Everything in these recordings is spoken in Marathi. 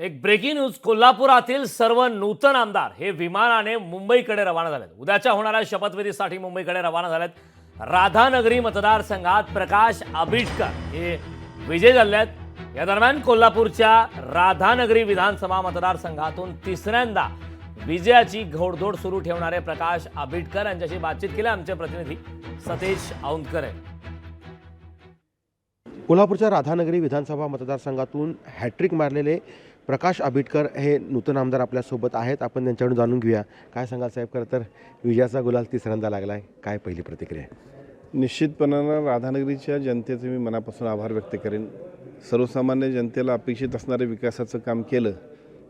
एक ब्रेकिंग न्यूज. कोल्हापुरातील सर्व नूतन आमदार हे विमानाने मुंबईकडे रवाना झालेत. उद्याच्या होणाऱ्या शपथविधीसाठी मुंबईकडे रवाना झालेत. राधानगरी मतदारसंघात प्रकाश आंबेडकर हे विजयी झाले आहेत. या दरम्यान कोल्हापूरच्या राधानगरी विधानसभा मतदारसंघातून तिसऱ्यांदा विजयाची घोडदौड सुरू ठेवणारे प्रकाश आंबेडकर यांच्याशी बातचीत केली आमचे प्रतिनिधी सतेज औंधकर आहेत. कोल्हापूरच्या राधानगरी विधानसभा मतदारसंघातून हॅट्रिक मारलेले प्रकाश आंबेडकर हे नूतन आमदार आपल्यासोबत आहेत. आपण त्यांच्याकडून जाणून घेऊया. काय सांगाल साहेब? खरं तर विजयाचा गुलाल तिसऱ्यांदा लागला आहे, काय पहिली प्रतिक्रिया आहे? निश्चितपणानं राधानगरीच्या जनतेचे मी मनापासून आभार व्यक्त करेन. सर्वसामान्य जनतेला अपेक्षित असणारे विकासाचं काम केलं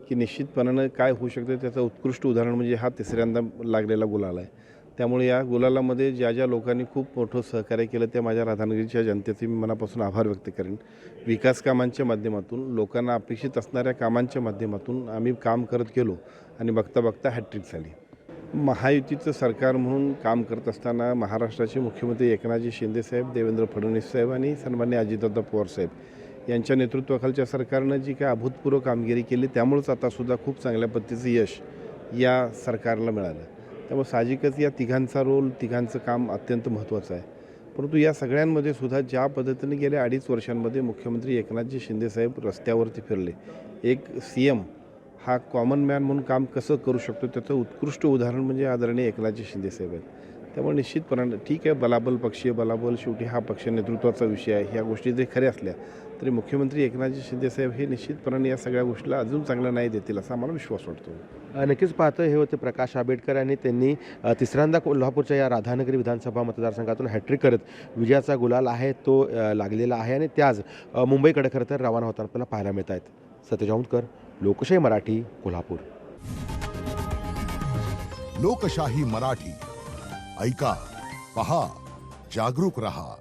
की निश्चितपणानं काय होऊ शकतं त्याचं उत्कृष्ट उदाहरण म्हणजे हा तिसऱ्यांदा लागलेला गुलाल आहे. त्यामुळे या गुलालामध्ये ज्या ज्या लोकांनी खूप मोठं सहकार्य केलं त्या माझ्या राधानगरीच्या जनतेचे मी मनापासून आभार व्यक्त करेन. विकास कामांच्या माध्यमातून लोकांना अपेक्षित असणाऱ्या कामांच्या माध्यमातून आम्ही काम करत गेलो आणि बघता बघता हॅट्रिक झाली. महायुतीचं सरकार म्हणून काम करत असताना महाराष्ट्राचे मुख्यमंत्री एकनाथजी शिंदेसाहेब, देवेंद्र फडणवीस साहेब आणि सन्माननीय अजितदादा पवार साहेब यांच्या नेतृत्वाखालच्या सरकारनं जी काय अभूतपूर्व कामगिरी केली त्यामुळेच आतासुद्धा खूप चांगल्या पद्धतीचं यश या सरकारला मिळालं. त्यामुळे साहजिकच या तिघांचा रोल, तिघांचं काम अत्यंत महत्त्वाचं आहे. परंतु या सगळ्यांमध्ये सुद्धा ज्या पद्धतीने गेल्या 2.5 वर्षांमध्ये मुख्यमंत्री एकनाथजी शिंदेसाहेब रस्त्यावरती फिरले, एक CM हा कॉमन मॅन म्हणून काम कसं करू शकतो त्याचं उत्कृष्ट उदाहरण म्हणजे आदरणीय एकनाथजी शिंदेसाहेब आहेत. त्यामुळे निश्चितपणाने ठीक आहे, बलाबल पक्षीय बलाबल शेवटी हा पक्ष नेतृत्वाचा विषय आहे. ह्या गोष्टी जरी खऱ्या असल्या तरी मुख्यमंत्री एकनाथजी शिंदेसाहेब हे निश्चितपणाने या सगळ्या गोष्टीला अजून चांगला न्याय देतील असा आम्हाला विश्वास वाटतो. नक्कीच पाहतो हे होते प्रकाश आंबेडकर आणि त्यांनी तिसऱ्यांदा कोल्हापूरच्या या राधानगरी विधानसभा मतदारसंघातून हॅट्रिक करत विजयाचा गुलाल आहे तो लागलेला आहे आणि ते आज मुंबईकडे खरं तर रवाना होताना आपल्याला पाहायला मिळत आहेत. सतेज औंधकर, लोकशाही मराठी, कोल्हापूर. लोकशाही मराठी ऐका, पहा, जागरूक रहा.